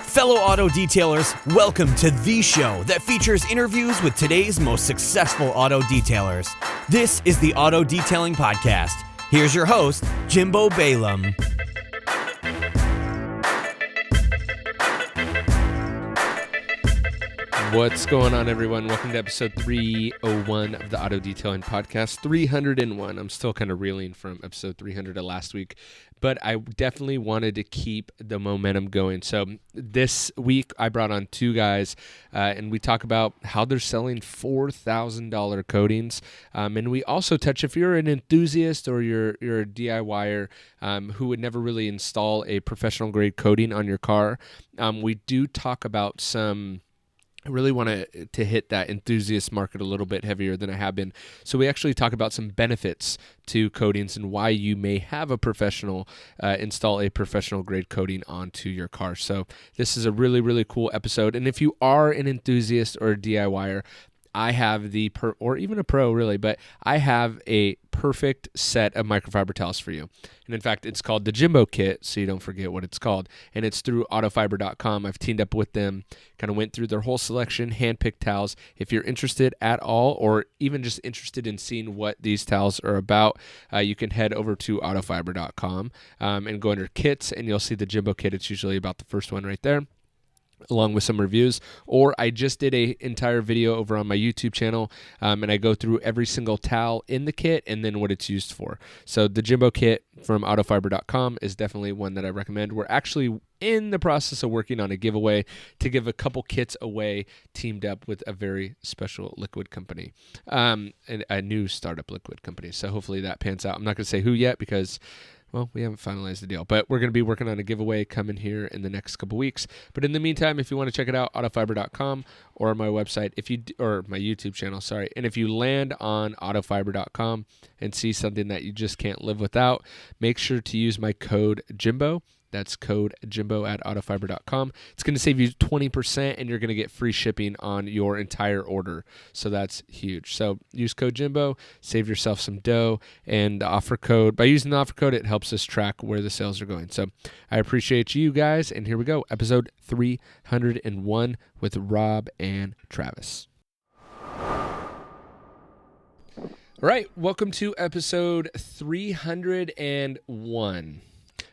Fellow auto detailers, welcome to the show that features interviews with today's most successful auto detailers. This is the Auto Detailing Podcast. Here's your host, Jimbo Balaam. What's going on, everyone? Welcome to episode 301 of the Auto Detailing Podcast. 301. I'm still kind of reeling from episode 300 of last week, but I definitely wanted to keep the momentum going. So this week, I brought on two guys, and we talk about how they're selling $4,000 coatings. And we also touch, if you're an enthusiast or you're a DIYer who would never really install a professional grade coating on your car, we do talk about some... I really want to hit that enthusiast market a little bit heavier than I have been. So we actually talk about some benefits to coatings and why you may have a professional install a professional grade coating onto your car. So this is a really, really cool episode. And if you are an enthusiast or a DIYer, I have or even a pro really, but I have a perfect set of microfiber towels for you. And in fact, it's called the Jimbo Kit, so you don't forget what it's called. And it's through autofiber.com. I've teamed up with them, kind of went through their whole selection, hand-picked towels. If you're interested at all, or even just interested in seeing what these towels are about, you can head over to autofiber.com and go under kits, and you'll see the Jimbo Kit. It's usually about the first one right there, along with some reviews. Or I just did an entire video over on my YouTube channel, and I go through every single towel in the kit and then what it's used for. So the Jimbo Kit from autofiber.com is definitely one that I recommend. We're actually in the process of working on a giveaway to give a couple kits away, teamed up with a very special liquid company, and a new startup liquid company. So hopefully that pans out. I'm not going to say who yet because... well, we haven't finalized the deal, but we're going to be working on a giveaway coming here in the next couple weeks. But in the meantime, if you want to check it out, autofiber.com or my website, or my YouTube channel, sorry. And if you land on autofiber.com and see something that you just can't live without, make sure to use my code Jimbo. That's code Jimbo at autofiber.com. It's going to save you 20%, and you're going to get free shipping on your entire order. So that's huge. So use code Jimbo, save yourself some dough, and the offer code. By using the offer code, it helps us track where the sales are going. So I appreciate you guys, and here we go. Episode 301 with Rob and Travis. All right, welcome to episode 301.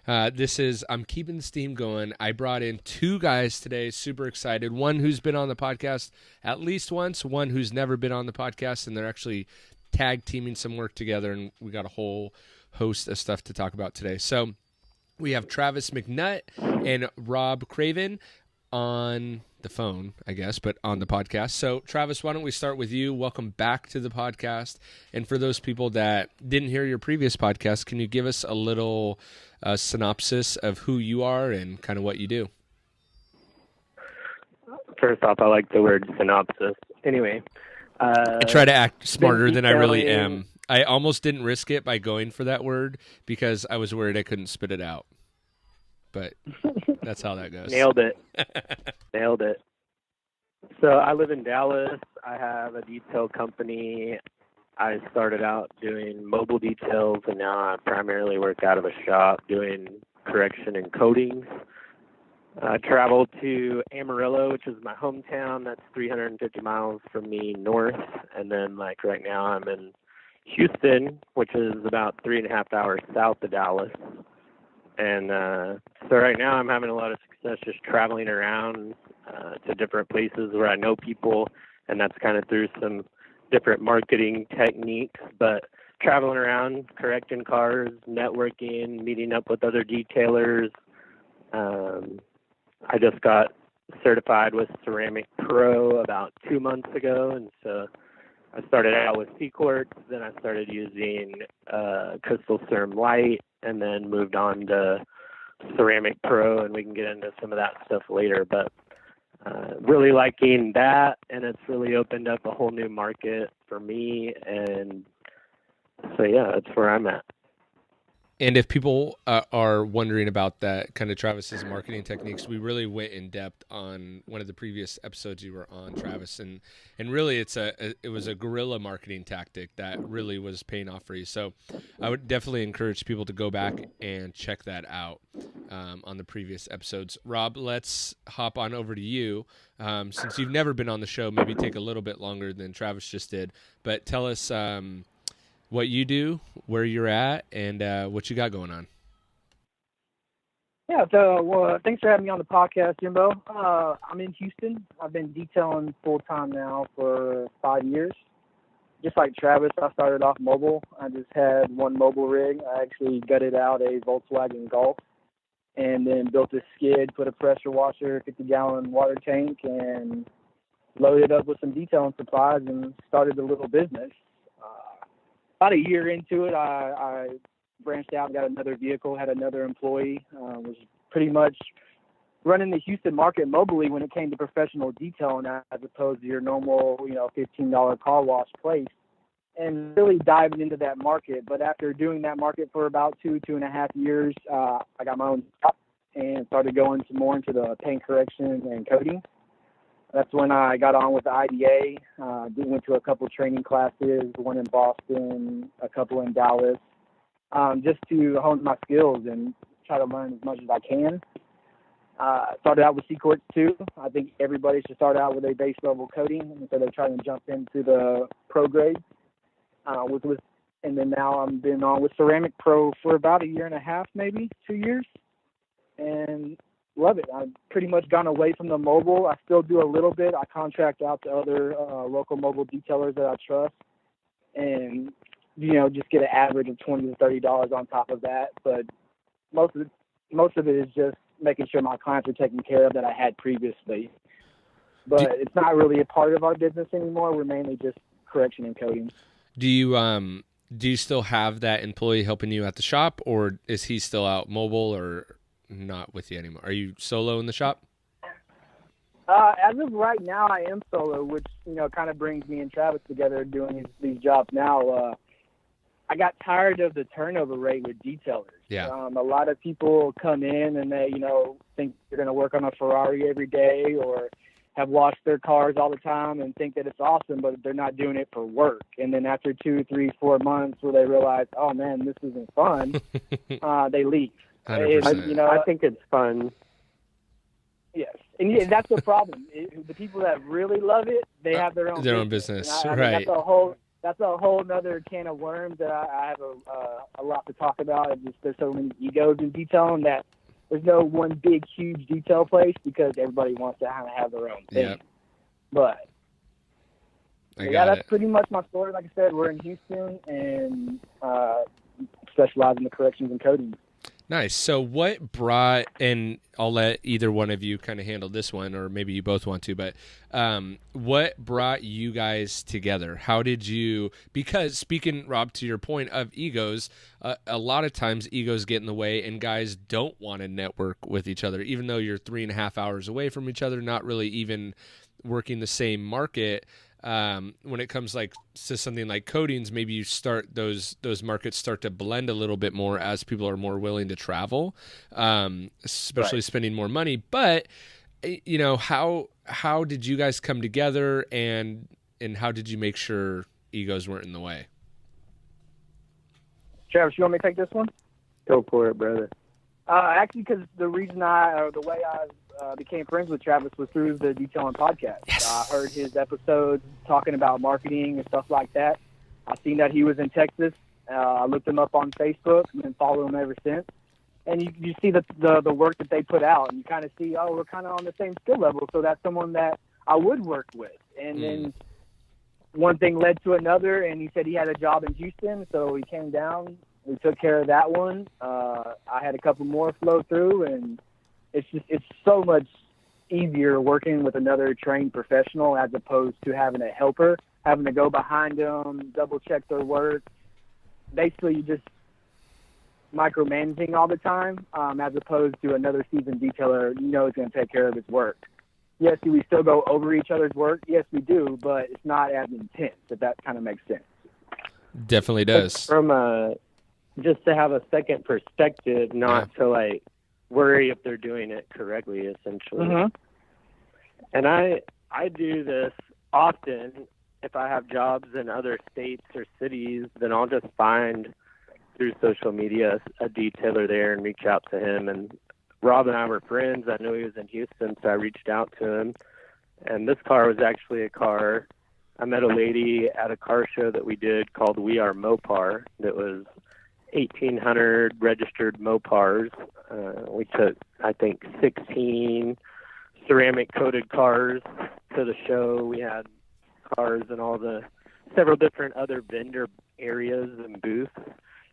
I'm keeping the steam going. I brought in two guys today, super excited. One who's been on the podcast at least once, one who's never been on the podcast, and they're actually tag teaming some work together, and we got a whole host of stuff to talk about today. So we have Travis McNutt and Rob Craven on the phone, I guess, but on the podcast. So Travis, why don't we start with you? Welcome back to the podcast. And for those people that didn't hear your previous podcast, can you give us a little synopsis of who you are and kind of what you do? First off, I like the word synopsis. Anyway. I try to act smarter than I really am. I almost didn't risk it by going for that word because I was worried I couldn't spit it out. But that's how that goes. Nailed it. Nailed it. So I live in Dallas. I have a detail company. I started out doing mobile details, and now I primarily work out of a shop doing correction and coatings. I traveled to Amarillo, which is my hometown. That's 350 miles from me north. And then, like, right now I'm in Houston, which is about 3.5 hours south of Dallas. And so right now I'm having a lot of success just traveling around to different places where I know people, and that's kind of through some different marketing techniques. But traveling around, correcting cars, networking, meeting up with other detailers. I just got certified with Ceramic Pro about 2 months ago, and so I started out with C-Quartz, then I started using Crystal Cerm Light, and then moved on to Ceramic Pro, and we can get into some of that stuff later. But really liking that, and it's really opened up a whole new market for me, and so yeah, that's where I'm at. And if people are wondering about that kind of Travis's marketing techniques, we really went in depth on one of the previous episodes you were on, Travis, and really it was a guerrilla marketing tactic that really was paying off for you. So I would definitely encourage people to go back and check that out on the previous episodes. Rob, let's hop on over to you. Since you've never been on the show, maybe take a little bit longer than Travis just did, but tell us what you do, where you're at, and what you got going on. Yeah, so thanks for having me on the podcast, Jimbo. I'm in Houston. I've been detailing full-time now for 5 years. Just like Travis, I started off mobile. I just had one mobile rig. I actually gutted out a Volkswagen Golf and then built a skid, put a pressure washer, 50-gallon water tank, and loaded up with some detailing supplies and started a little business. About a year into it, I branched out, got another vehicle, had another employee, was pretty much running the Houston market mobily when it came to professional detailing as opposed to your normal, $15 car wash place, and really diving into that market. But after doing that market for about 2.5 years, I got my own shop and started going more into the paint correction and coating. That's when I got on with the IDA, went to a couple training classes, one in Boston, a couple in Dallas, just to hone my skills and try to learn as much as I can. Started out with C-Corts too. I think everybody should start out with a base level coating instead of trying to jump into the pro grade. And then now I've been on with Ceramic Pro for about 1.5 years, maybe 2 years. And love it. I've pretty much gone away from the mobile. I still do a little bit. I contract out to other local mobile detailers that I trust, and just get an average of $20 to $30 on top of that. But most of it is just making sure my clients are taken care of that I had previously. But it's not really a part of our business anymore. We're mainly just correction and coating. Do you still have that employee helping you at the shop, or is he still out mobile or not with you anymore? Are you solo in the shop? As of right now, I am solo, which kind of brings me and Travis together doing these jobs now. I got tired of the turnover rate with detailers. Yeah. A lot of people come in and they think they're going to work on a Ferrari every day or have washed their cars all the time and think that it's awesome, but they're not doing it for work. And then after 2, 3, 4 months where they realize, oh man, this isn't fun, they leave. 100%. I think it's fun. Yes, and that's the problem. The people that really love it, they have their own business, I mean, right? That's a whole nother can of worms that I have a lot to talk about. There's so many egos in detailing that there's no one big, huge detail place because everybody wants to kind of have their own thing. Yep. But that's it. pretty much my story. Like I said, we're in Houston and specialize in the corrections and coatings. Nice. So what brought, and I'll let either one of you kind of handle this one, or maybe you both want to, but what brought you guys together? How did you, because speaking, Rob, to your point of egos, a lot of times egos get in the way and guys don't want to network with each other, even though you're 3.5 hours away from each other, not really even working the same market. When it comes to something like coatings, maybe you start those markets start to blend a little bit more as people are more willing to travel, especially spending more money. But how did you guys come together, and how did you make sure egos weren't in the way? Travis, you want me to take this one? Go for it, brother. Actually, because the way I became friends with Travis was through the Detailing podcast. Yes. I heard his episodes talking about marketing and stuff like that. I seen that he was in Texas. I looked him up on Facebook and been following him ever since. And you see the work that they put out, and you kind of see, we're kind of on the same skill level, so that's someone that I would work with. And then one thing led to another, and he said he had a job in Houston, so he came down. We took care of that one. I had a couple more flow through, and it's so much easier working with another trained professional as opposed to having a helper, having to go behind them, double check their work. Basically, you just micromanaging all the time, as opposed to another seasoned detailer, is going to take care of his work. Yes, do we still go over each other's work? Yes, we do, but it's not as intense, if that kind of makes sense. Definitely does. From a just to have a second perspective, not to like worry if they're doing it correctly, essentially. Mm-hmm. And I do this often. If I have jobs in other states or cities, then I'll just find through social media a detailer there and reach out to him. And Rob and I were friends. I knew he was in Houston, so I reached out to him. And this car was actually a car. I met a lady at a car show that we did called We Are Mopar. That was 1,800 registered Mopars. We took, I think, 16 ceramic coated cars to the show. We had cars in all the several different other vendor areas and booths.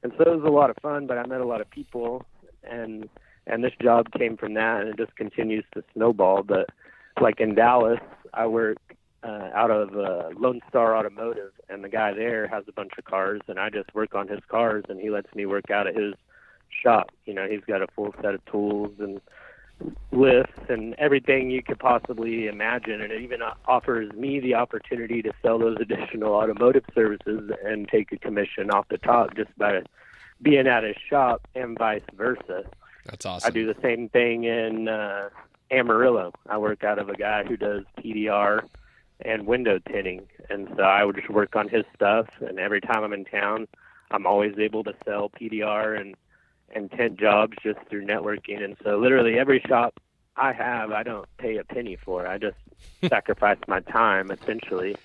And so it was a lot of fun, but I met a lot of people, and this job came from that, and it just continues to snowball. But like in Dallas, I work out of Lone Star Automotive, and the guy there has a bunch of cars, and I just work on his cars, and he lets me work out at his shop. You know, he's got a full set of tools and lifts and everything you could possibly imagine, and it even offers me the opportunity to sell those additional automotive services and take a commission off the top just by being at his shop, and vice versa. That's awesome. I do the same thing in Amarillo. I work out of a guy who does PDR and window tinting, and so I would just work on his stuff, and every time I'm in town, I'm always able to sell PDR and tint jobs just through networking. And so literally every shop I have, I don't pay a penny for. I just sacrifice my time, essentially.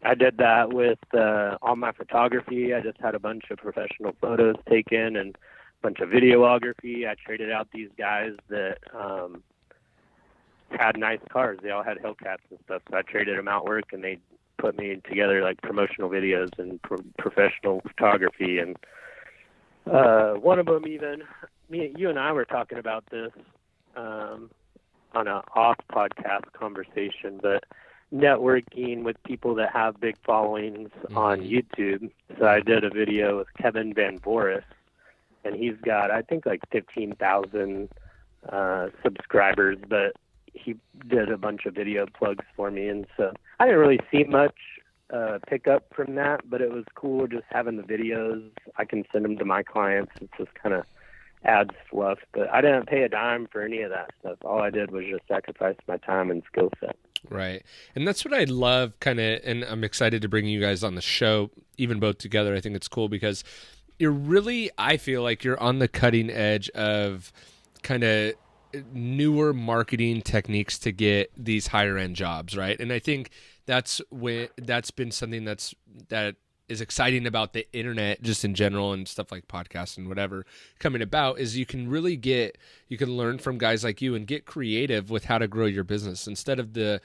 I did that with all my photography. I just had a bunch of professional photos taken and a bunch of videography. I traded out these guys that had nice cars. They all had Hellcats and stuff, so I traded them out work, and they put me together like promotional videos and professional photography. And one of them, even you and I were talking about this on a off podcast conversation, but networking with people that have big followings on YouTube. So I did a video with Kevin Van Voris, and he's got, I think, like 15,000 subscribers, but he did a bunch of video plugs for me. And so I didn't really see much pick up from that, but it was cool just having the videos. I can send them to my clients. It just kind of adds fluff, but I didn't pay a dime for any of that stuff. All I did was just sacrifice my time and skill set. Right. And that's what I love, kind of, and I'm excited to bring you guys on the show, even both together. I think it's cool because you're really, I feel like you're on the cutting edge of kind of newer marketing techniques to get these higher end jobs, right? And I think that's been something that is exciting about the internet just in general, and stuff like podcasts and whatever coming about, is you can learn from guys like you and get creative with how to grow your business instead of the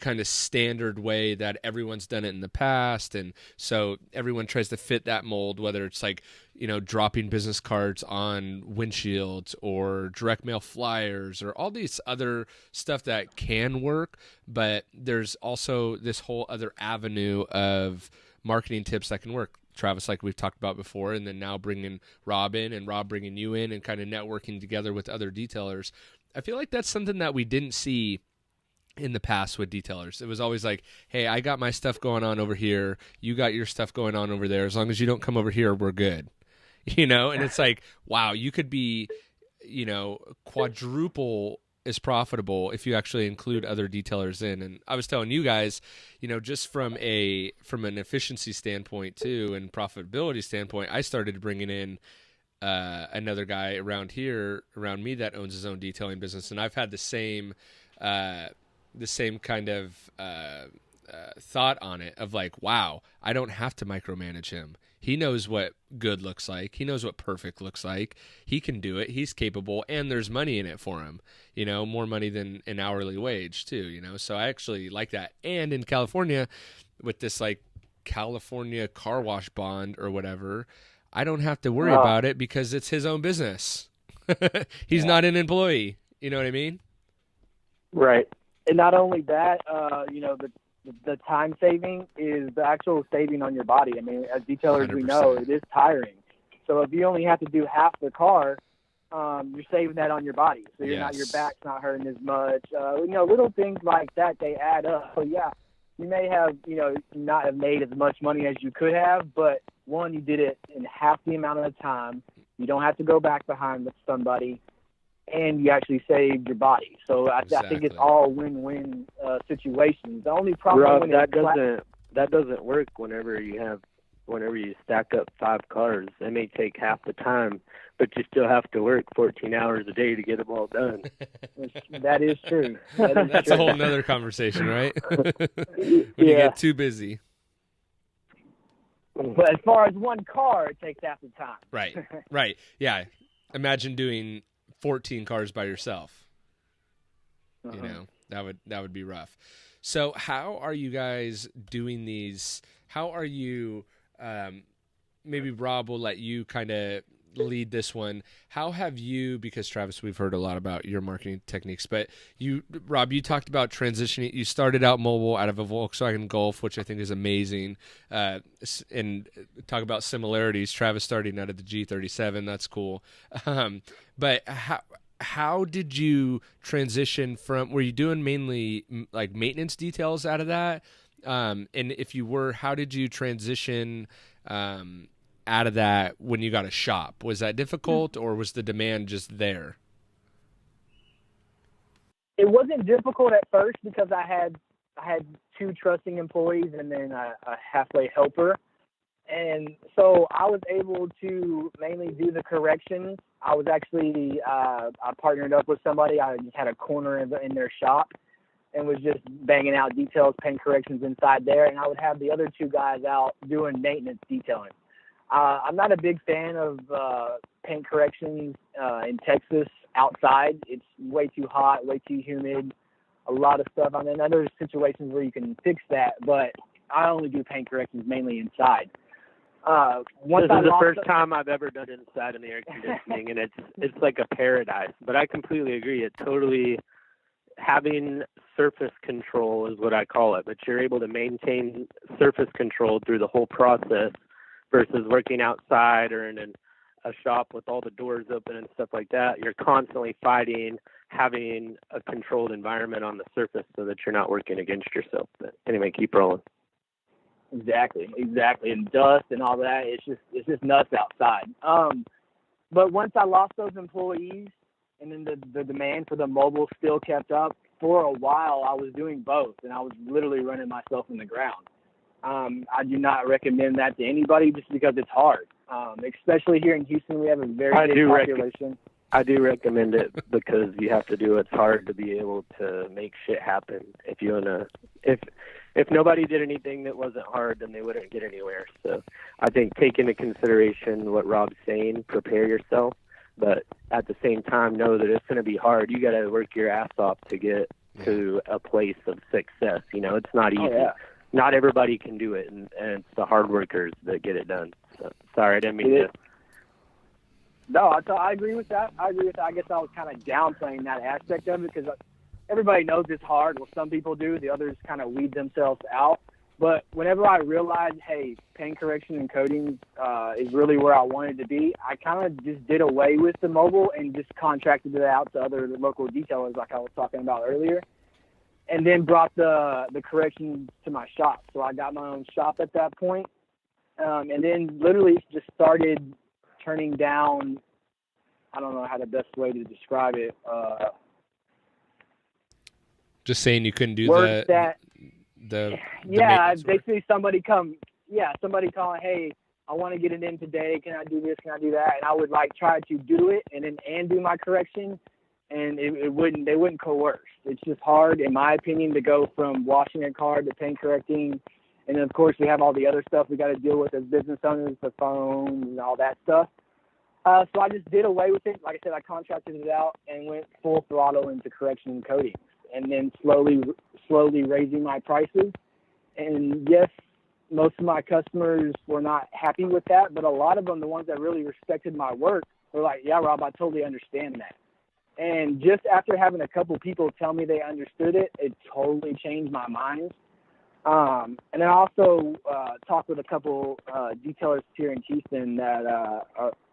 kind of standard way that everyone's done it in the past. And so everyone tries to fit that mold, whether it's like, dropping business cards on windshields or direct mail flyers or all these other stuff that can work. But there's also this whole other avenue of marketing tips that can work. Travis, like we've talked about before, and then now bringing Rob in, and Rob bringing you in, and kind of networking together with other detailers. I feel like that's something that we didn't see in the past with detailers. It was always like, hey, I got my stuff going on over here, you got your stuff going on over there. As long as you don't come over here, we're good. And it's like, wow, you could be, quadruple is profitable if you actually include other detailers in. And I was telling you guys, just from an efficiency standpoint too, and profitability standpoint, I started bringing in another guy around me that owns his own detailing business, and I've had the same kind of thought on it of like, wow, I don't have to micromanage him. He knows what good looks like. He knows what perfect looks like. He can do it. He's capable, and there's money in it for him, more money than an hourly wage too, So I actually like that. And in California, with this like California car wash bond or whatever, I don't have to worry about it because it's his own business. He's not an employee. You know what I mean? Right. And not only that, the time saving is the actual saving on your body. I mean, as detailers, 100%. We know it is tiring. So if you only have to do half the car, you're saving that on your body. So your back's not hurting as much. Little things like that, they add up. So yeah, you may have, not have made as much money as you could have, but one, you did it in half the amount of the time. You don't have to go back behind with somebody, and you actually saved your body. So I think it's all win-win situations. The only problem Rob, that doesn't work whenever you stack up 5 cars. It may take half the time, but you still have to work 14 hours a day to get them all done. That is true. That's a whole nother conversation, right? When you get too busy. But as far as one car, it takes half the time. Right. Yeah. Imagine doing 14 cars by yourself. That would be rough. So how are you guys doing these? How are you, maybe Rob will let you kind of lead this one. How have you, because Travis, we've heard a lot about your marketing techniques, but Rob, you talked about transitioning. You started out mobile out of a Volkswagen Golf, which I think is amazing. And talk about similarities. Travis starting out of the G37. That's cool. But how did you transition from, were you doing mainly like maintenance details out of that? And if you were, how did you transition out of that when you got a shop? Was that difficult, or was the demand just there? It wasn't difficult at first because I had 2 trusting employees and then a halfway helper. And so I was able to mainly do the corrections. I was actually, I partnered up with somebody. I just had a corner in their shop and was just banging out details, paint corrections inside there. And I would have the other 2 guys out doing maintenance detailing. I'm not a big fan of paint corrections in Texas outside. It's way too hot, way too humid, a lot of stuff. I mean, I know there's situations where you can fix that, but I only do paint corrections mainly inside. This is the first time I've ever done inside in the air conditioning, and it's like a paradise. But I completely agree. It totally, having surface control is what I call it. But you're able to maintain surface control through the whole process versus working outside or in a shop with all the doors open and stuff like that. You're constantly fighting, having a controlled environment on the surface so that you're not working against yourself. But anyway, keep rolling. Exactly. And dust and all that. It's just nuts outside. But once I lost those employees and then the demand for the mobile still kept up, for a while I was doing both and I was literally running myself in the ground. I do not recommend that to anybody just because it's hard. Especially here in Houston, we have a very big population. I do recommend it because you have to do what's hard to be able to make shit happen. If nobody did anything that wasn't hard, then they wouldn't get anywhere. So I think take into consideration what Rob's saying, prepare yourself, but at the same time know that it's going to be hard. You got to work your ass off to get to a place of success. It's not easy. Oh, yeah. Not everybody can do it, and it's the hard workers that get it done. So, sorry, I didn't mean to. No, I agree with that. I guess I was kind of downplaying that aspect of it because everybody knows it's hard. Well, some people do. The others kind of weed themselves out. But whenever I realized, hey, paint correction and coating is really where I wanted to be, I kind of just did away with the mobile and just contracted it out to other local detailers like I was talking about earlier. And then brought the corrections to my shop. So I got my own shop at that point. And then literally just started turning down, I don't know how the best way to describe it. Just saying you couldn't do the basically somebody calling, hey, I want to get it in today. Can I do this? Can I do that? And I would try to do it and do my correction. And they wouldn't coerce. It's just hard, in my opinion, to go from washing a car to paint correcting. And then, of course, we have all the other stuff we got to deal with as business owners, the phone and all that stuff. So I just did away with it. Like I said, I contracted it out and went full throttle into correction and coating. And then slowly raising my prices. And yes, most of my customers were not happy with that, but a lot of them, the ones that really respected my work, were like, yeah, Rob, I totally understand that. And just after having a couple people tell me they understood it, it totally changed my mind. And then I also talked with a couple detailers here in Houston that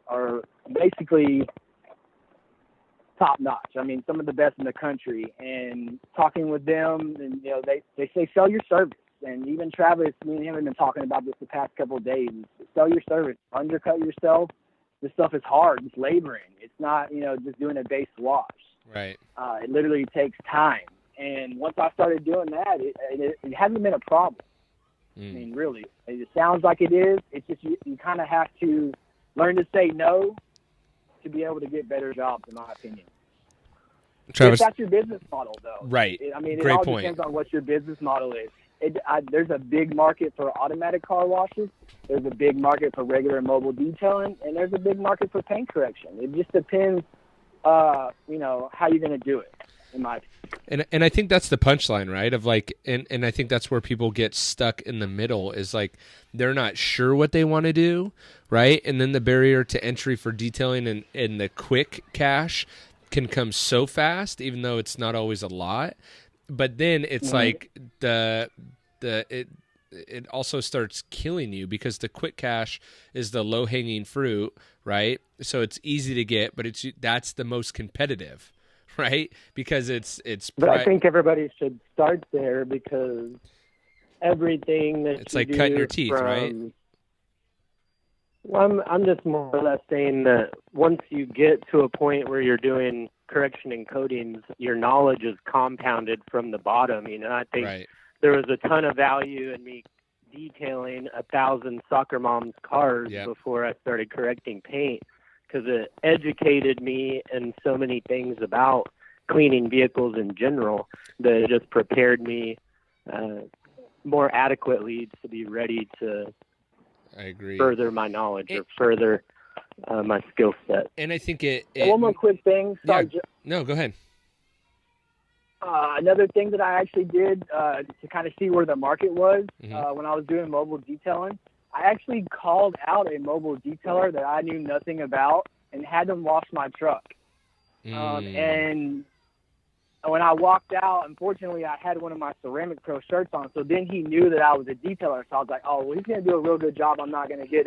are basically top notch. I mean, some of the best in the country. And talking with them, and they say sell your service. and even Travis, me and him have been talking about this the past couple of days. Sell your service, undercut yourself. This stuff is hard. It's laboring. It's not, just doing a base wash. Right. It literally takes time. And once I started doing that, it hasn't been a problem. I mean, really, it sounds like it is. It's just you kind of have to learn to say no to be able to get better jobs, in my opinion. Travis, if that's your business model, though. Right. It Great all point. depends on what your business model is. There's a big market for automatic car washes. There's a big market for regular mobile detailing, and there's a big market for paint correction. It just depends, how you're going to do it, in my opinion. And I think that's the punchline, right? Of like, and I think that's where people get stuck in the middle is like they're not sure what they want to do, right? And then the barrier to entry for detailing and the quick cash can come so fast, even though it's not always a lot. But then it's like it also starts killing you because the quick cash is the low hanging fruit, right? So it's easy to get, but that's the most competitive. Right, because it's. But I think everybody should start there because everything that it's like cutting your teeth, right? Well, I'm just more or less saying that once you get to a point where you're doing correction and coatings, your knowledge is compounded from the bottom. I think there was a ton of value in me detailing 1,000 soccer moms' cars before I started correcting paint. Because it educated me in so many things about cleaning vehicles in general that it just prepared me more adequately to be ready to further my knowledge or further my skill set. And I think one more quick thing. Sorry, no, go ahead. Another thing that I actually did to kind of see where the market was when I was doing mobile detailing, I actually called out a mobile detailer that I knew nothing about and had them wash my truck. And when I walked out, unfortunately, I had one of my Ceramic Pro shirts on. So then he knew that I was a detailer. So I was like, oh, well, he's going to do a real good job. I'm not going to get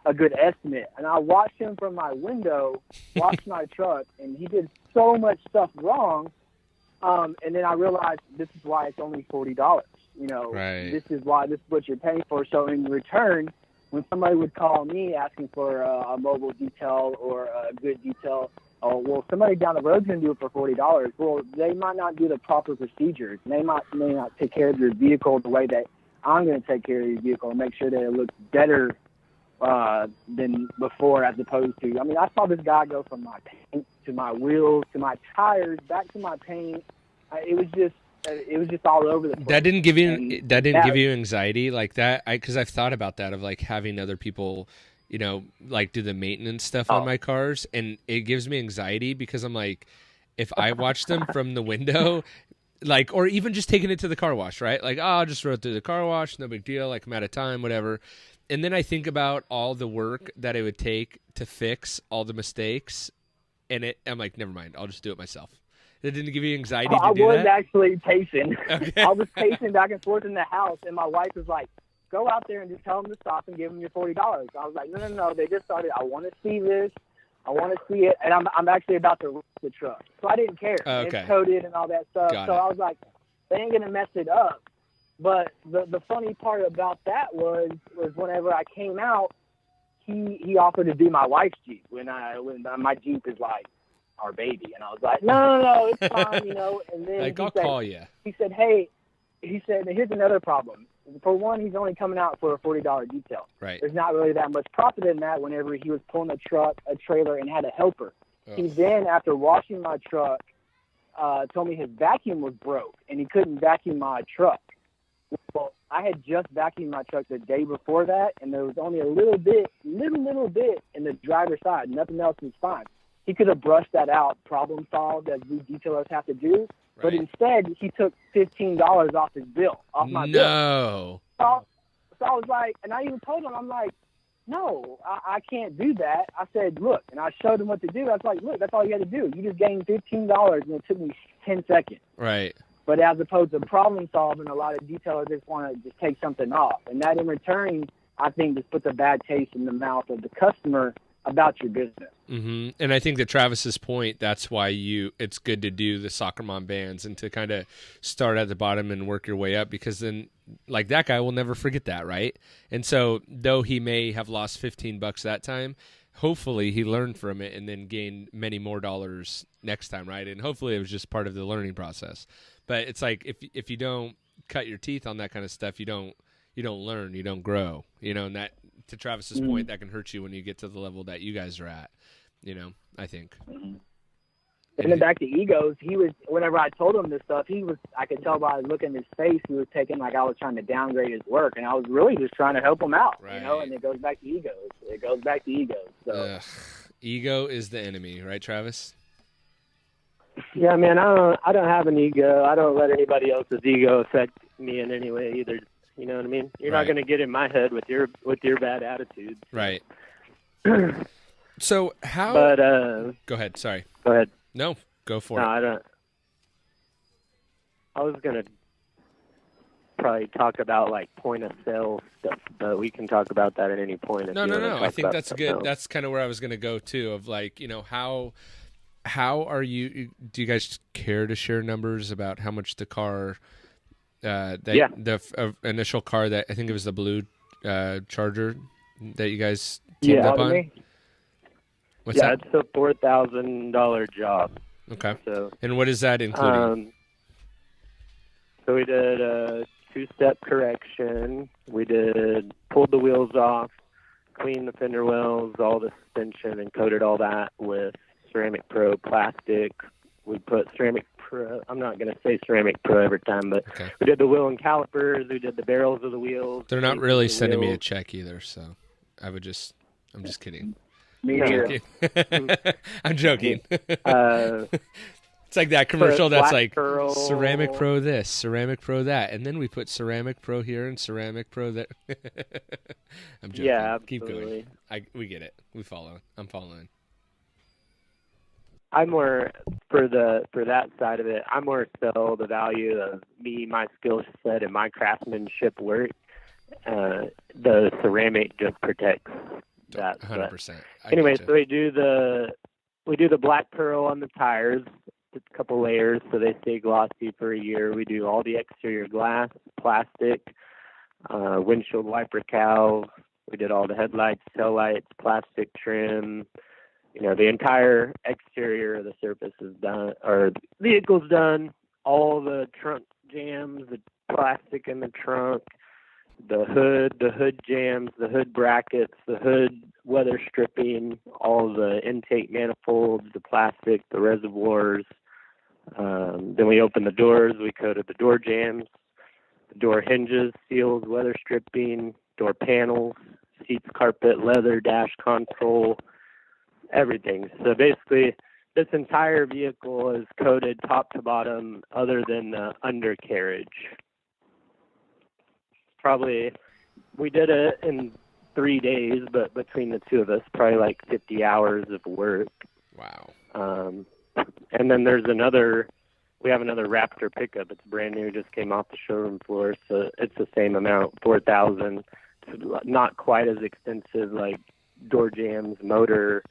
a good estimate. And I watched him from my window wash my truck, and he did so much stuff wrong. And then I realized this is why it's only $40. This is why this is what you're paying for. So in return, when somebody would call me asking for a mobile detail or a good detail, somebody down the road's going to do it for $40. Well, they might not do the proper procedures. They may not take care of your vehicle the way that I'm going to take care of your vehicle and make sure that it looks better than before as opposed to, I saw this guy go from my paint to my wheels to my tires back to my paint. It was just all over the place. That didn't give you anxiety like that? Because I've thought about that of like having other people, like do the maintenance stuff on my cars, and it gives me anxiety because I'm like, if I watch them from the window, like, or even just taking it to the car wash, right? Like, I'll just roll through the car wash, no big deal. Like I'm out of time, whatever. And then I think about all the work that it would take to fix all the mistakes, and I'm like, never mind, I'll just do it myself. That didn't give you anxiety to do that? I was actually pacing. Okay. I was pacing back and forth in the house, and my wife was like, go out there and just tell them to stop and give them your $40. I was like, no, they just started. I want to see this. I want to see it, and I'm actually about to wreck the truck. So I didn't care. Okay. It's coated and all that stuff. Got so it. I was like, they ain't going to mess it up. But the funny part about that was whenever I came out, he offered to do my wife's Jeep when my Jeep is like our baby, and I was like, no, it's fine, And then Like, I'll call you. He said, here's another problem. For one, he's only coming out for a $40 detail. Right. There's not really that much profit in that. Whenever he was pulling a truck, a trailer, and had a helper, he then, after washing my truck, told me his vacuum was broke and he couldn't vacuum my truck. Well, I had just vacuumed my truck the day before that, and there was only a little bit in the driver's side. Nothing else was fine. He could have brushed that out, problem solved, as we detailers have to do. Right. But instead, he took $15 off his bill, off my bill. No. So I was like, and I even told him, I'm like, no, I can't do that. I said, look, and I showed him what to do. I was like, look, that's all you got to do. You just gained $15, and it took me 10 seconds. Right. But as opposed to problem solving, a lot of detailers just want to just take something off. And that in return, I think just puts a bad taste in the mouth of the customer about your business. Mm-hmm. And I think that Travis's point, that's why it's good to do the Soccer Mom bands and to kind of start at the bottom and work your way up, because then like that guy will never forget that, right? And so though he may have lost $15 that time, hopefully he learned from it and then gained many more dollars next time, right? And hopefully it was just part of the learning process. But it's like if you don't cut your teeth on that kind of stuff, you don't learn, you don't grow, and that, to Travis's point, that can hurt you when you get to the level that you guys are at, I think. And then back to egos, whenever I told him this stuff, I could tell by looking at his face, he was taking like I was trying to downgrade his work, and I was really just trying to help him out, right. And it goes back to egos. So. Ego is the enemy, right, Travis? Yeah, man, I don't have an ego. I don't let anybody else's ego affect me in any way either. You know what I mean? You're not going to get in my head with your bad attitude. Right. So how? But go ahead. Sorry. Go ahead. No, go for it. No, I don't. I was going to probably talk about like point of sale stuff, but we can talk about that at any point. No. I think that's good. That's kind of where I was going to go too. Of like, how are you? Do you guys care to share numbers about how much the car? The initial car that I think it was the blue Charger that you guys teamed up on. What's that? It's a $4,000 job. Okay. So, and what is that including? So we did a 2-step correction. We pulled the wheels off, cleaned the fender wells, all the suspension, and coated all that with Ceramic Pro plastic. We put Ceramic Pro. I'm not going to say Ceramic Pro every time, but okay. We did the wheel and calipers. We did the barrels of the wheels. They're not really sending me a check either, so I'm just kidding. Me too. I'm joking. It's like that commercial that's like pearl. Ceramic Pro this, Ceramic Pro that, and then we put Ceramic Pro here and Ceramic Pro there. I'm joking. Yeah, absolutely. Keep going. We get it. We follow. I'm following. I'm more for that side of it. I more sell the value of me, my skill set, and my craftsmanship work. The ceramic just protects that. 100%. Anyway, so we do the black pearl on the tires, a couple layers so they stay glossy for a year. We do all the exterior glass, plastic, windshield wiper cowls. We did all the headlights, taillights, plastic trim. The entire exterior of the surface is done, or the vehicle's done. All the trunk jams, the plastic in the trunk, the hood jams, the hood brackets, the hood weather stripping, all the intake manifolds, the plastic, the reservoirs. Then we opened the doors. We coated the door jams, the door hinges, seals, weather stripping, door panels, seats, carpet, leather, dash console, everything. So basically, this entire vehicle is coated top to bottom other than the undercarriage. Probably, we did it in 3 days, but between the two of us, probably like 50 hours of work. Wow. And then we have another Raptor pickup. It's brand new, just came off the showroom floor, so it's the same amount, $4,000. It's not quite as extensive, like door jams, motor,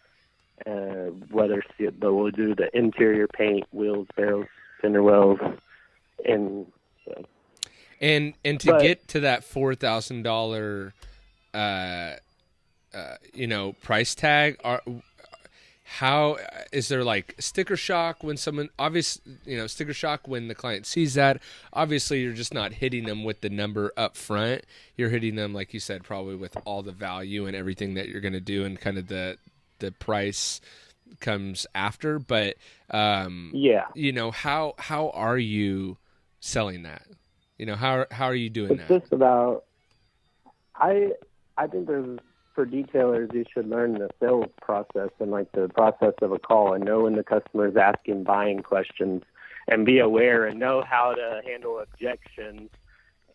weather seal, but we'll do the interior paint, wheels, barrels, fender wells, and so. And to get to that $4,000, price tag, how is there like sticker shock when someone sticker shock when the client sees that? Obviously, you're just not hitting them with the number up front. You're hitting them, like you said, probably with all the value and everything that you're going to do, and kind of the price comes after. But how are you selling that? How are you doing that? It's just about. I think for detailers, you should learn the sales process and like the process of a call, and know when the customer is asking buying questions, and be aware and know how to handle objections,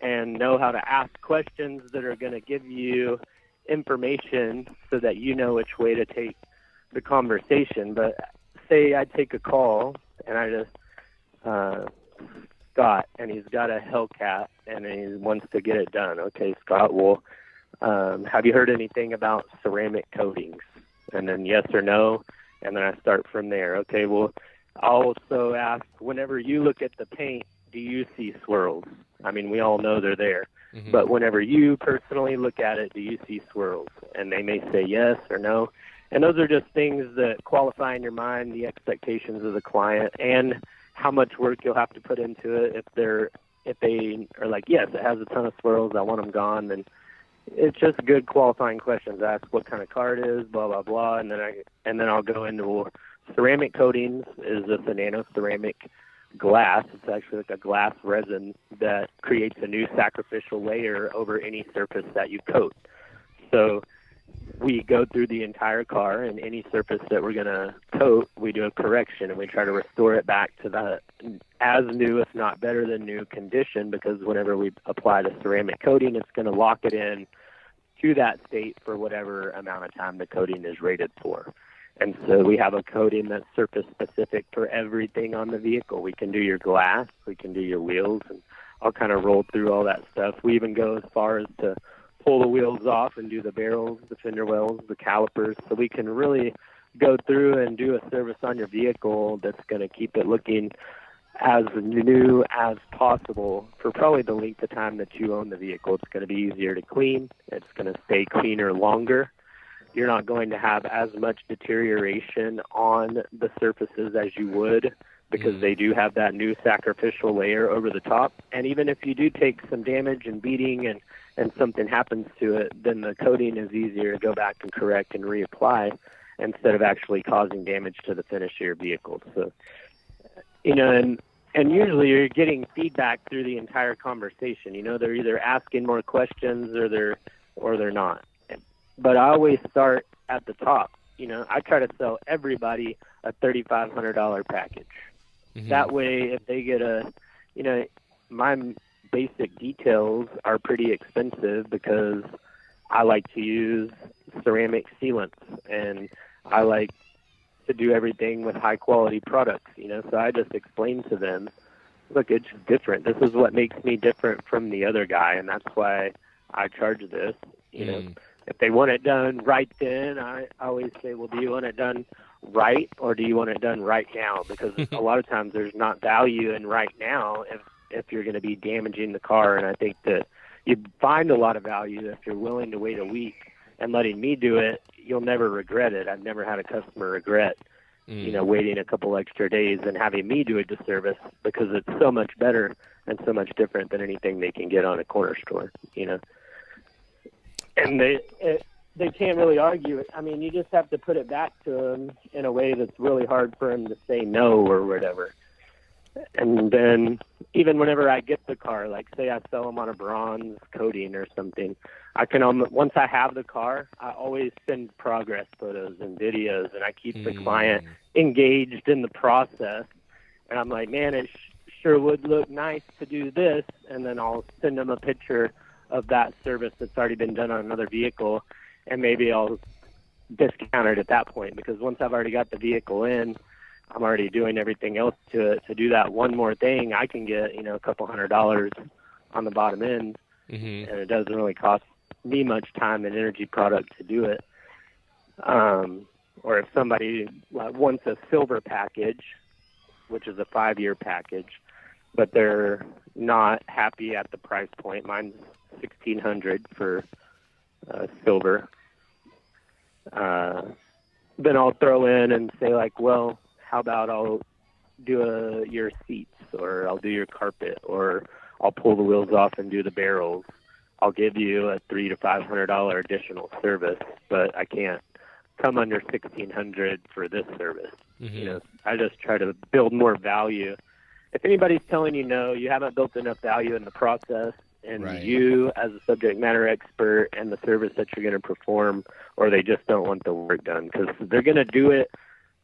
and know how to ask questions that are going to give you information so that you know which way to take the conversation. But say I take a call and I just Scott, and he's got a Hellcat and he wants to get it done. Okay, Scott, well, have you heard anything about ceramic coatings? and then yes or no, and then I start from there. Okay, well, I'll also ask, whenever you look at the paint, do you see swirls? I mean, we all know they're there. Mm-hmm. But whenever you personally look at it, do you see swirls? And they may say yes or no. And those are just things that qualify in your mind the expectations of the client and how much work you'll have to put into it. If they are like, yes, it has a ton of swirls, I want them gone, then it's just good qualifying questions. Ask what kind of car it is, blah, blah, blah. And then I'll go into ceramic coatings. Is this a nano ceramic glass? It's actually like a glass resin that creates a new sacrificial layer over any surface that you coat. So we go through the entire car, and any surface that we're going to coat, we do a correction, and we try to restore it back to the as new, if not better than new condition, because whenever we apply the ceramic coating, it's going to lock it in to that state for whatever amount of time the coating is rated for. And so we have a coating that's surface specific for everything on the vehicle. We can do your glass, we can do your wheels, and I'll kind of roll through all that stuff. We even go as far as to pull the wheels off and do the barrels, the fender wells, the calipers. So we can really go through and do a service on your vehicle that's going to keep it looking as new as possible for probably the length of time that you own the vehicle. It's going to be easier to clean. It's going to stay cleaner longer. You're not going to have as much deterioration on the surfaces as you would, because they do have that new sacrificial layer over the top. And even if you do take some damage and beating and something happens to it, then the coating is easier to go back and correct and reapply instead of actually causing damage to the finish of your vehicle. So, and usually you're getting feedback through the entire conversation. They're either asking more questions or they're not. But I always start at the top. I try to sell everybody a $3,500 package. Mm-hmm. That way, if they get my basic details are pretty expensive because I like to use ceramic sealants, and I like to do everything with high quality products, so I just explain to them, look, it's different. This is what makes me different from the other guy, and that's why I charge this, If they want it done right then, I always say, well, do you want it done right, or do you want it done right now? Because a lot of times there's not value in right now if you're going to be damaging the car. And I think that you find a lot of value if you're willing to wait a week and letting me do it. You'll never regret it. I've never had a customer regret, waiting a couple extra days and having me do a disservice, because it's so much better and so much different than anything they can get on a corner store, And they can't really argue it. I mean, you just have to put it back to them in a way that's really hard for them to say no or whatever. And then even whenever I get the car, like say I sell them on a bronze coating or something, I can once I have the car, I always send progress photos and videos, and I keep the client engaged in the process. And I'm like, man, it sure would look nice to do this. And then I'll send them a picture of that service that's already been done on another vehicle, and maybe I'll discount it at that point, because once I've already got the vehicle in, I'm already doing everything else to it. To do that one more thing, I can get, a couple $100 on the bottom end, and it doesn't really cost me much time and energy product to do it. Or if somebody wants a silver package, which is a 5-year package, but they're not happy at the price point. Mine's $1,600 for silver. Then I'll throw in and say, like, well, how about I'll do your seats, or I'll do your carpet, or I'll pull the wheels off and do the barrels. I'll give you a $300 to $500 additional service, but I can't come under $1,600 for this service. I just try to build more value. If anybody's telling you no, you haven't built enough value in the process, and you as a subject matter expert and the service that you're going to perform, or they just don't want the work done, because they're going to do it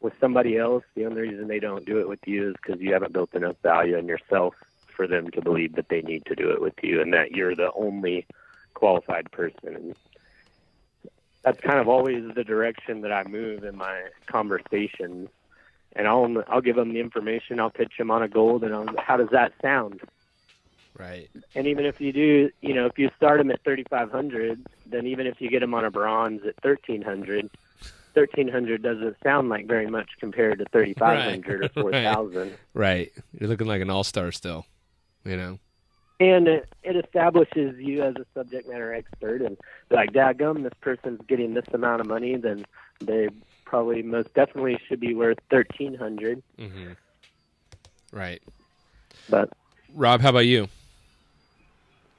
with somebody else. The only reason they don't do it with you is because you haven't built enough value in yourself for them to believe that they need to do it with you and that you're the only qualified person. And that's kind of always the direction that I move in my conversations. And I'll give them the information. I'll pitch them on a gold, and how does that sound? Right. And even if you do, if you start them at $3,500, then even if you get them on a bronze at $1,300, $1,300 doesn't sound like very much compared to $3,500 or $4,000. Right. You're looking like an all-star still, you know. And it establishes you as a subject matter expert, and like, daggum, this person's getting this amount of money, then they probably most definitely should be worth $1,300. Mm-hmm. Right. But Rob, how about you?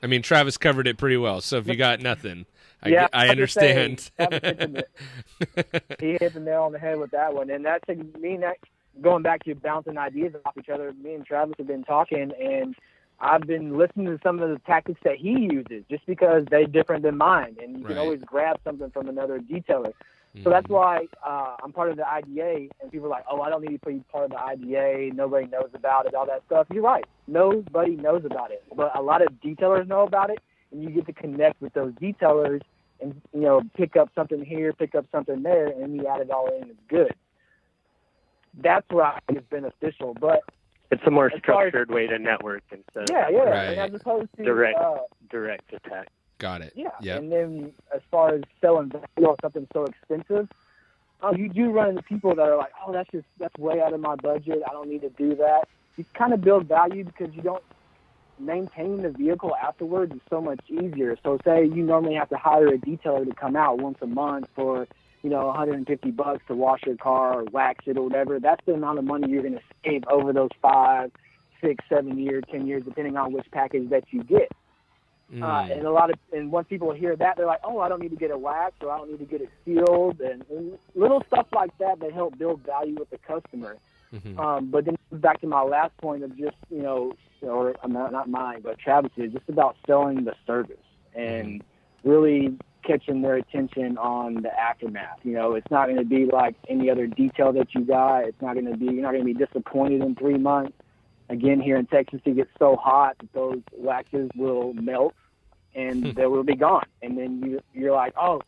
I mean, Travis covered it pretty well, so if you got nothing, I understand. He hit the nail on the head with that one, and that's going back to bouncing ideas off each other. Me and Travis have been talking, and I've been listening to some of the tactics that he uses, just because they're different than mine, and you can always grab something from another detailer. So that's why I'm part of the IDA, and people are like, oh, I don't need to be part of the IDA. Nobody knows about it, all that stuff. You're right. Nobody knows about it. But a lot of detailers know about it, and you get to connect with those detailers and, pick up something here, pick up something there, and you add it all in. It's good. That's where I think it's beneficial. But it's a more structured way to network instead of Right. And as opposed to direct attack. Got it. Yeah. Yep. And then as far as selling value on something so expensive, you do run into people that are like, oh, that's way out of my budget. I don't need to do that. You kind of build value because you don't maintain the vehicle afterwards is so much easier. So say you normally have to hire a detailer to come out once a month for, $150 to wash your car or wax it or whatever. That's the amount of money you're going to save over those 5, 6, 7 years, 10 years, depending on which package that you get. And once people hear that, they're like, oh, I don't need to get it waxed, or I don't need to get it sealed, and little stuff like that help build value with the customer. Mm-hmm. But then back to my last point of just, or not mine, but Travis's, just about selling the service and really catching their attention on the aftermath. It's not going to be like any other detail that you got. You're not going to be disappointed in 3 months. Again, here in Texas, it gets so hot that those waxes will melt and they will be gone. And then you're like, oh,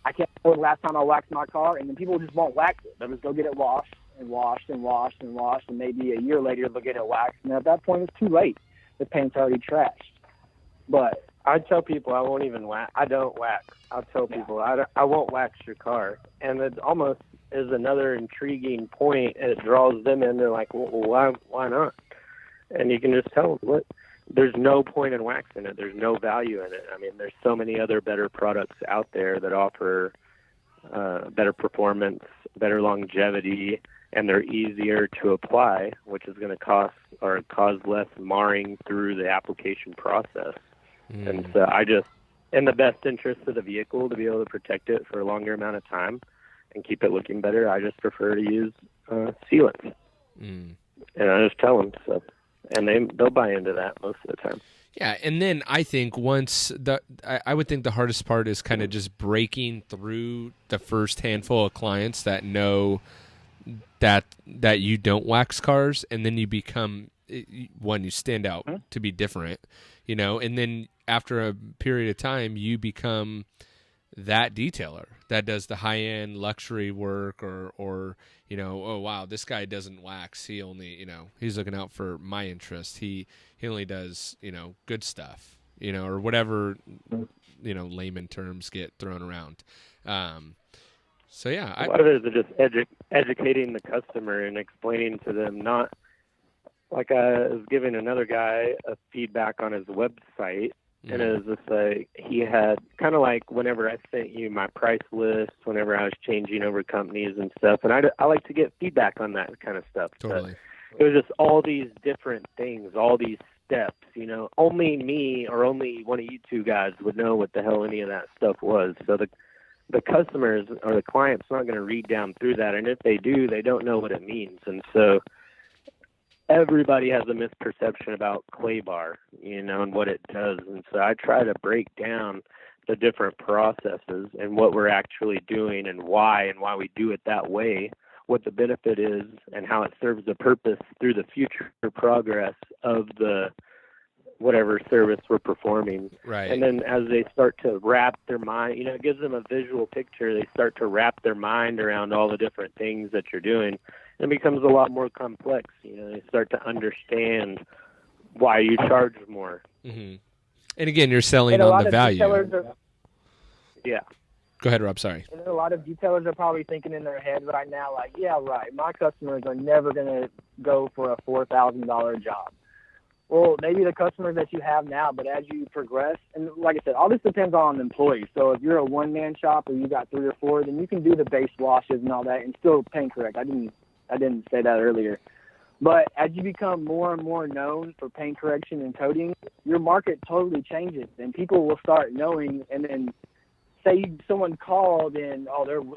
I can't remember the last time I waxed my car. And then people just won't wax it. They'll just go get it washed and washed and washed and washed. And maybe a year later, they'll get it waxed. And at that point, it's too late. The paint's already trashed. But I tell people I won't even wax. I don't wax. I'll tell people I won't wax your car. And it almost is another intriguing point. And it draws them in. They're like, well, why not? And you can just tell them, there's no point in waxing it. There's no value in it. I mean, there's so many other better products out there that offer better performance, better longevity, and they're easier to apply, which is going to cause less marring through the application process. And so I just, in the best interest of the vehicle, to be able to protect it for a longer amount of time and keep it looking better, I just prefer to use sealants. And I just tell them so. And they'll buy into that most of the time. Yeah, and then I think I would think the hardest part is kind of just breaking through the first handful of clients that know that you don't wax cars, and then you become you stand out to be different, and then after a period of time you become that detailer that does the high-end luxury work or oh wow, this guy doesn't wax, he only he's looking out for my interest, he only does good stuff, or whatever layman terms get thrown around. So yeah, a lot of it is just educating the customer and explaining to them, not like I was giving another guy a feedback on his website. And it was just like, he had kind of like whenever I sent you my price list, whenever I was changing over companies and stuff, and I like to get feedback on that kind of stuff. Totally. It was just all these different things, all these steps, only me or only one of you two guys would know what the hell any of that stuff was. So the customers or the client's not going to read down through that. And if they do, they don't know what it means. And so everybody has a misperception about clay bar, and what it does. And so I try to break down the different processes and what we're actually doing and why we do it that way, what the benefit is, and how it serves the purpose through the future progress of the whatever service we're performing. Right. And then as they start to wrap their mind, it gives them a visual picture. They start to wrap their mind around all the different things that you're doing. It becomes a lot more complex. They start to understand why you charge more. Mm-hmm. And again, you're selling on the value. Yeah. Go ahead, Rob. Sorry. And a lot of detailers are probably thinking in their head right now, like, yeah, right, my customers are never going to go for a $4,000 job. Well, maybe the customers that you have now, but as you progress, and like I said, all this depends on employees. So if you're a one-man shop or you got 3 or 4, then you can do the base washes and all that and still paint correct. I didn't say that earlier. But as you become more and more known for paint correction and coating, your market totally changes, and people will start knowing. And then say someone called and,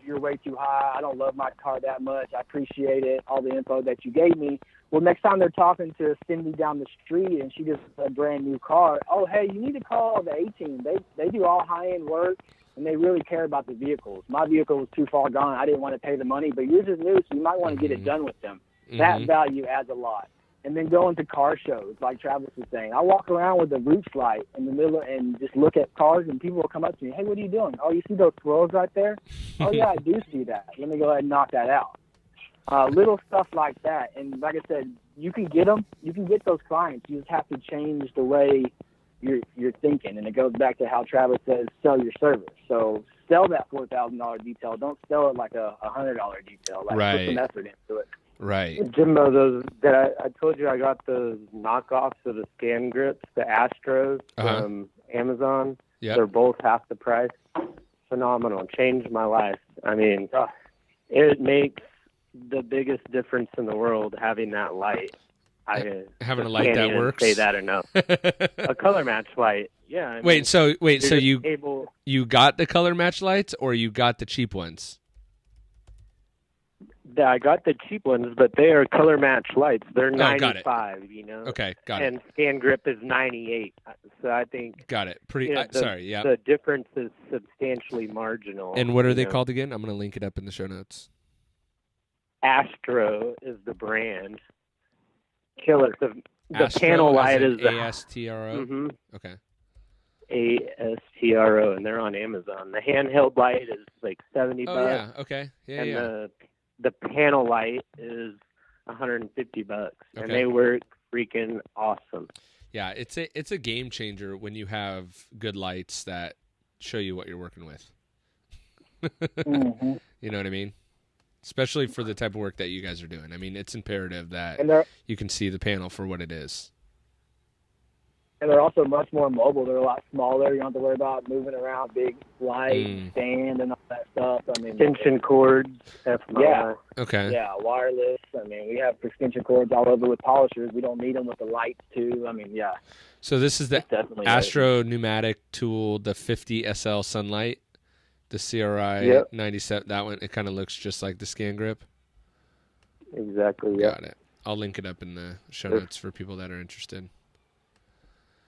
you're way too high. I don't love my car that much. I appreciate it, all the info that you gave me. Well, next time they're talking to Cindy down the street and she gets a brand new car, oh, hey, you need to call the A-Team. They do all high-end work, and they really care about the vehicles. My vehicle was too far gone. I didn't want to pay the money, but yours is new, so you might want to get it done with them. That value adds a lot. And then going to car shows, like Travis was saying. I walk around with a roof light in the middle and just look at cars, and people will come up to me, hey, what are you doing? Oh, you see those swirls right there? Oh, yeah, I do see that. Let me go ahead and knock that out. Little stuff like that. And like I said, you can get them. You can get those clients. You just have to change the way you're thinking. And it goes back to how Travis says, sell your service. So sell that $4,000 detail. Don't sell it like a $100 detail. Like, right. Put some effort into it. Right. Jimbo, those that I told you I got those knockoffs of the Scan Grips, the Astros from Amazon. Yep. They're both half the price. Phenomenal. Changed my life. I mean, it makes the biggest difference in the world having that light. Having a light that works. Say that enough. A color match light. Yeah. I mean, So you got the color match lights, or you got the cheap ones? I got the cheap ones, but they are color match lights. They're $95, Okay, got it. And Scan Grip is $98. So I think got it. The difference is substantially marginal. And what are they called again? I'm going to link it up in the show notes. Astro is the brand. Killer. The Astro, panel light is ASTRO. Mm-hmm. Okay. ASTRO, and they're on Amazon. The handheld light is like $70. Oh yeah. Okay. Yeah. And the panel light is $150, and they work freaking awesome. Yeah, it's a game changer when you have good lights that show you what you're working with. Mm-hmm. You know what I mean? Especially for the type of work that you guys are doing. I mean, it's imperative that you can see the panel for what it is. And they're also much more mobile. They're a lot smaller. You don't have to worry about moving around big light, stand, and all that stuff. I mean, extension cords. Yeah. Okay. Yeah, wireless. I mean, we have extension cords all over with polishers. We don't need them with the lights, too. I mean, yeah. So this is the Astro Pneumatic Tool, the 50 SL Sunlight, the CRI 97. That one, it kind of looks just like the Scan Grip. Exactly, yeah. Got it. I'll link it up in the show notes for people that are interested.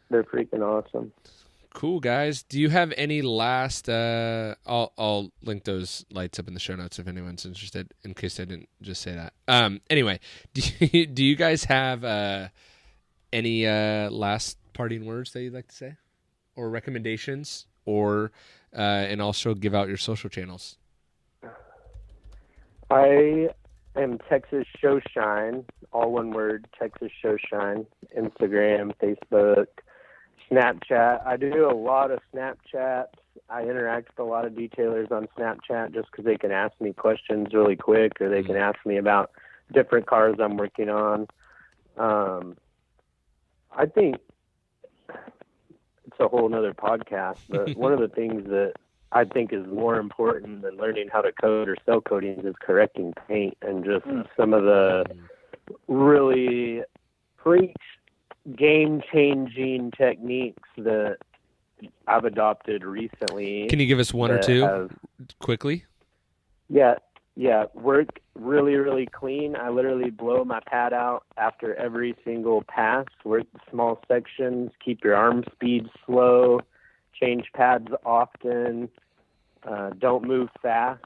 They're freaking awesome. Cool, guys. Do you have any last? I'll link those lights up in the show notes if anyone's interested. In case I didn't just say that. Anyway, do you guys have any last parting words that you'd like to say, or recommendations, or and also give out your social channels? I am Texas Showshine, all one word. Texas Showshine. Instagram, Facebook, Snapchat. I do a lot of Snapchats. I interact with a lot of detailers on Snapchat just because they can ask me questions really quick, or they can ask me about different cars I'm working on. I think it's a whole nother podcast, but one of the things that I think is more important than learning how to code or sell coatings is correcting paint, and just some of the really freak game-changing techniques that I've adopted recently. Can you give us one or two quickly? Yeah. Work really, really clean. I literally blow my pad out after every single pass. Work small sections. Keep your arm speed slow. Change pads often. Don't move fast.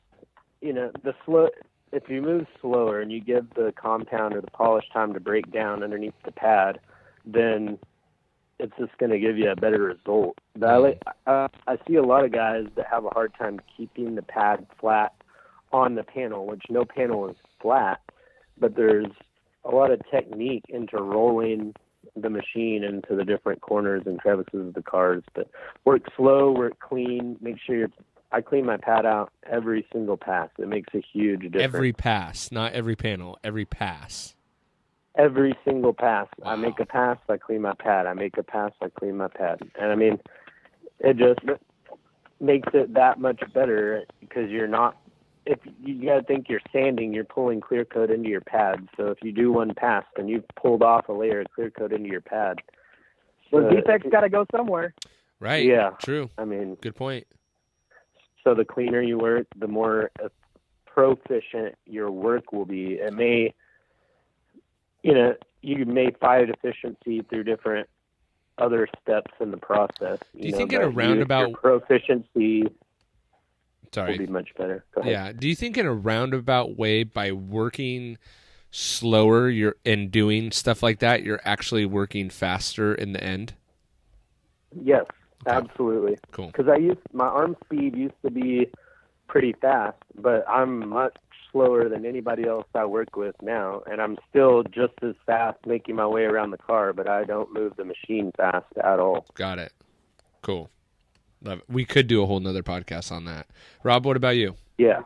If you move slower and you give the compound or the polish time to break down underneath the pad, then it's just going to give you a better result. But I see a lot of guys that have a hard time keeping the pad flat on the panel, which no panel is flat, but there's a lot of technique into rolling the machine into the different corners and crevices of the cars. But work slow, work clean, make sure your I clean my pad out every single pass. It makes a huge difference. Every pass, not every panel, every pass. Every single pass. Wow. I make a pass, I clean my pad. I make a pass, I clean my pad. And I mean, it just makes it that much better because you're not, if you got to think you're sanding, you're pulling clear coat into your pad. So if you do one pass, then you've pulled off a layer of clear coat into your pad. Well, defects got to go somewhere. Right. Yeah. True. I mean, Good point. so the cleaner you work, the more proficient your work will be. It may, you may find efficiency through different other steps in the process. Do you think in a roundabout your proficiency Sorry. will be much better? Go ahead. Yeah. Do you think in a roundabout way, by working slower and doing stuff like that, you're actually working faster in the end? Yes, Okay. absolutely. Cool. Because my arm speed used to be pretty fast, but I'm much slower than anybody else I work with now, and I'm still just as fast making my way around the car, but I don't move the machine fast at all. Got it. Cool. Love it. We could do a whole nother podcast on that. Rob, what about you? Yeah.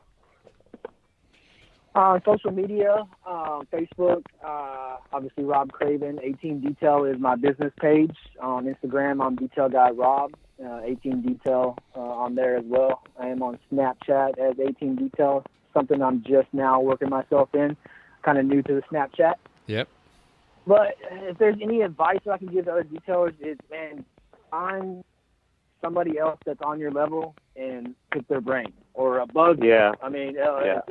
Social media, Facebook, obviously Rob Craven. 18 Detail is my business page. On Instagram, I'm Detail Guy Rob. 18 Detail on there as well. I am on Snapchat as 18 Detail, something I'm just now working myself in. Kind of new to the Snapchat. Yep. But if there's any advice that I can give to other detailers, is, man, find somebody else that's on your level and pick their brain or above you. Yeah. I mean, Yeah.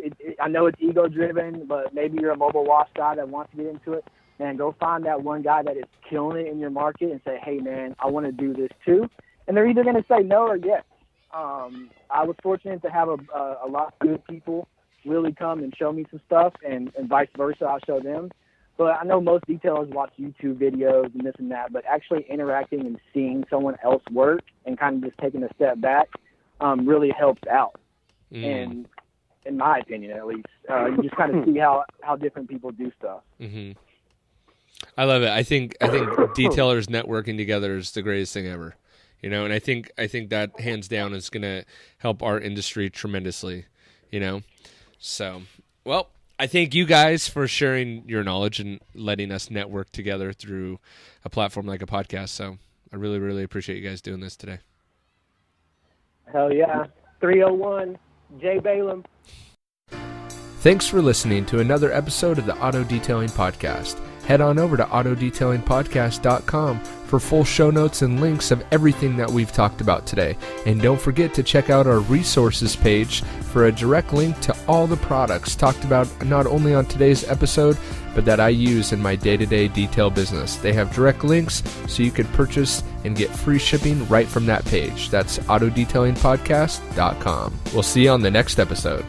I know it's ego-driven, but maybe you're a mobile wash guy that wants to get into it. Man, go find that one guy that is killing it in your market and say, hey, man, I want to do this too. And they're either going to say no or yes. I was fortunate to have a lot of good people really come and show me some stuff, and vice versa, I'll show them. But I know most detailers watch YouTube videos and this and that, but actually interacting and seeing someone else work and kind of just taking a step back really helps out. And in my opinion, at least, you just kind of see how different people do stuff. Mm-hmm. I love it. I think detailers networking together is the greatest thing ever. And I think that hands down is going to help our industry tremendously. So, well, I thank you guys for sharing your knowledge and letting us network together through a platform like a podcast. So I really, really appreciate you guys doing this today. Hell yeah. 301, Jay Balaam. Thanks for listening to another episode of the Auto Detailing Podcast. Head on over to autodetailingpodcast.com for full show notes and links of everything that we've talked about today. And don't forget to check out our resources page for a direct link to all the products talked about not only on today's episode, but that I use in my day-to-day detail business. They have direct links so you can purchase and get free shipping right from that page. That's autodetailingpodcast.com. We'll see you on the next episode.